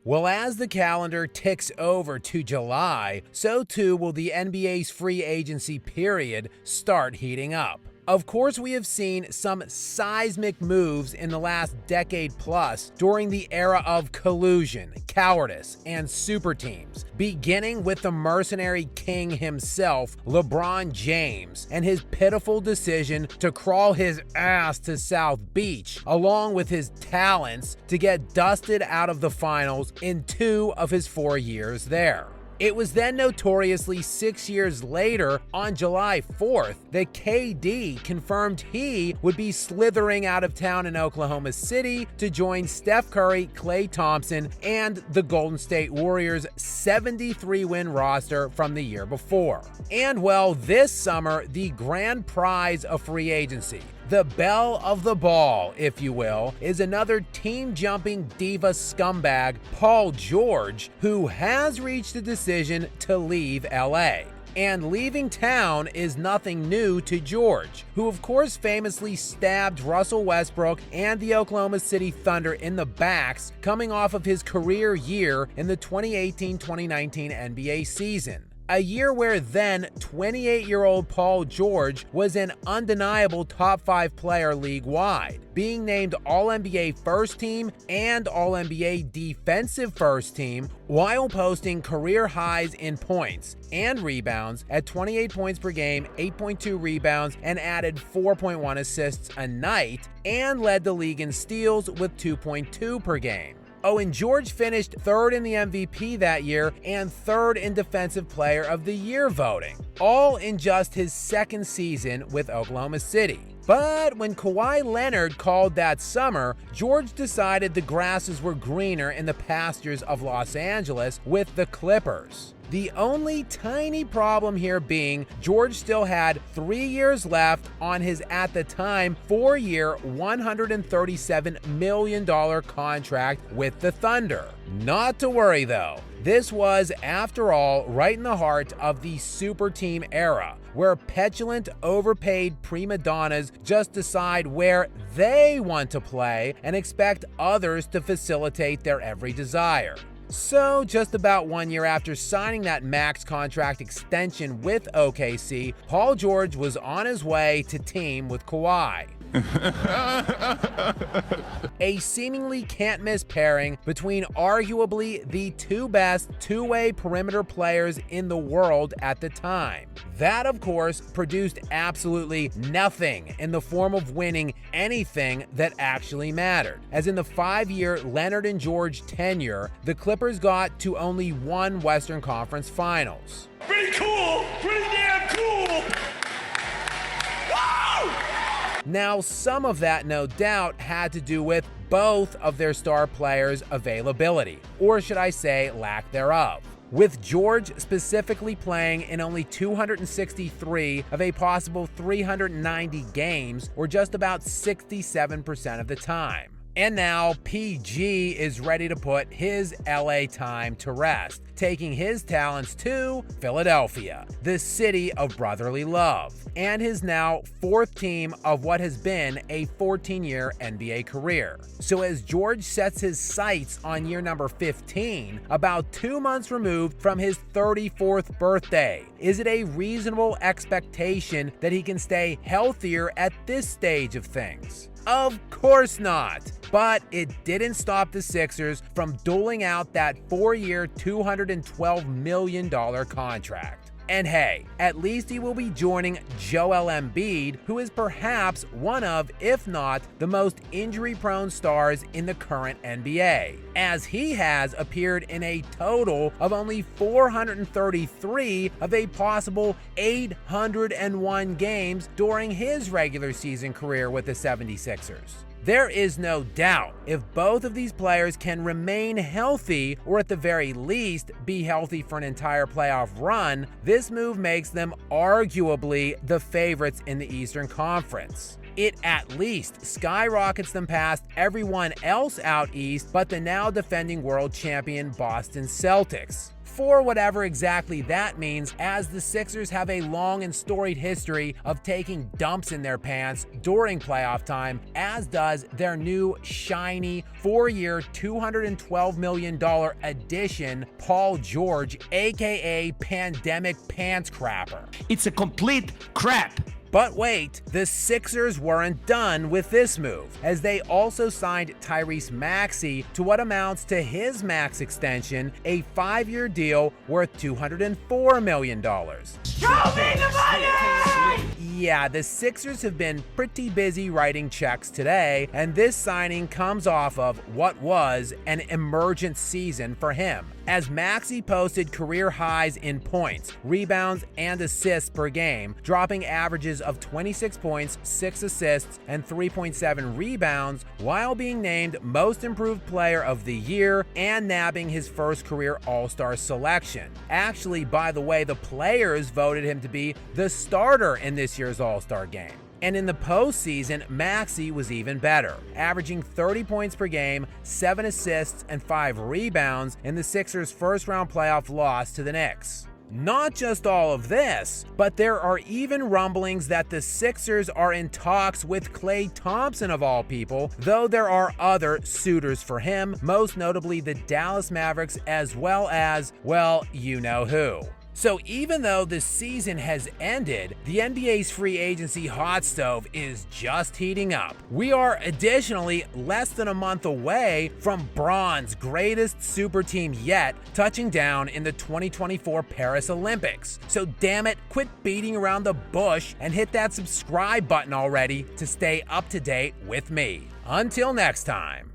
Well, as the calendar ticks over to July, so too will the NBA's free agency period start heating up. Of course, we have seen some seismic moves in the last decade plus during the era of collusion, cowardice, and super teams, beginning with the mercenary king himself, LeBron James, and his pitiful decision to crawl his ass to South Beach, along with his talents to get dusted out of the finals in 2 of his 4 years there. It was then notoriously 6 years later, on July 4th, that KD confirmed he would be slithering out of town in Oklahoma City to join Steph Curry, Klay Thompson, and the Golden State Warriors' 73-win roster from the year before. And well, this summer, the grand prize of free agency, the belle of the ball, if you will, is another team-jumping diva scumbag, Paul George, who has reached a decision to leave LA. And leaving town is nothing new to George, who of course famously stabbed Russell Westbrook and the Oklahoma City Thunder in the backs coming off of his career year in the 2018-2019 NBA season. A year where then 28-year-old Paul George was an undeniable top 5 player league-wide, being named All-NBA First Team and All-NBA Defensive First Team, while posting career highs in points and rebounds at 28 points per game, 8.2 rebounds, and added 4.1 assists a night, and led the league in steals with 2.2 per game. Oh, and George finished 3rd in the MVP that year and 3rd in Defensive Player of the Year voting, all in just his 2nd season with Oklahoma City. But when Kawhi Leonard called that summer, George decided the grasses were greener in the pastures of Los Angeles with the Clippers. The only tiny problem here being George still had 3 years left on his, at the time, 4-year, $137 million contract with the Thunder. Not to worry though. This was, after all, right in the heart of the super team era, where petulant, overpaid prima donnas just decide where they want to play and expect others to facilitate their every desire. So, just about 1 year after signing that max contract extension with OKC, Paul George was on his way to team with Kawhi. A seemingly can't-miss pairing between arguably the 2 best two-way perimeter players in the world at the time. That, of course, produced absolutely nothing in the form of winning anything that actually mattered, as in the 5-year Leonard and George tenure, the Clippers got to only 1 Western Conference Finals. Pretty cool! Pretty damn cool! Woo! Now, some of that, no doubt, had to do with both of their star players' availability, or should I say, lack thereof. With George specifically playing in only 263 of a possible 390 games, or just about 67% of the time. And now PG is ready to put his LA time to rest, taking his talents to Philadelphia, the city of brotherly love, and his now 4th team of what has been a 14-year NBA career. So as George sets his sights on year number 15, about 2 months removed from his 34th birthday, is it a reasonable expectation that he can stay healthier at this stage of things? Of course not. But it didn't stop the Sixers from doling out that 4-year, $212 million contract. And hey, at least he will be joining Joel Embiid, who is perhaps one of, if not, the most injury-prone stars in the current NBA, as he has appeared in a total of only 433 of a possible 801 games during his regular season career with the 76ers. There is no doubt, if both of these players can remain healthy, or at the very least be healthy for an entire playoff run, this move makes them arguably the favorites in the Eastern Conference. It at least skyrockets them past everyone else out east but the now defending world champion Boston Celtics. For whatever exactly that means, as the Sixers have a long and storied history of taking dumps in their pants during playoff time, as does their new, shiny, 4-year, $212 million addition, Paul George, aka Pandemic Pants Crapper. It's a complete crap. But wait, the Sixers weren't done with this move, as they also signed Tyrese Maxey to what amounts to his max extension, a 5-year deal worth $204 million. Show me the money! Yeah, the Sixers have been pretty busy writing checks today, and this signing comes off of what was an emergent season for him, as Maxey posted career highs in points, rebounds, and assists per game, dropping averages of 26 points, 6 assists, and 3.7 rebounds, while being named Most Improved Player of the Year and nabbing his first career All-Star selection. Actually, by the way, the players voted him to be the starter in this year's All-Star game. And in the postseason, Maxey was even better, averaging 30 points per game, 7 assists, and 5 rebounds in the Sixers' first-round playoff loss to the Knicks. Not just all of this, but there are even rumblings that the Sixers are in talks with Klay Thompson of all people, though there are other suitors for him, most notably the Dallas Mavericks as well as, well, you know who. So even though the season has ended, the NBA's free agency hot stove is just heating up. We are additionally less than a month away from Braun's greatest super team yet touching down in the 2024 Paris Olympics. So damn it, quit beating around the bush and hit that subscribe button already to stay up to date with me. Until next time.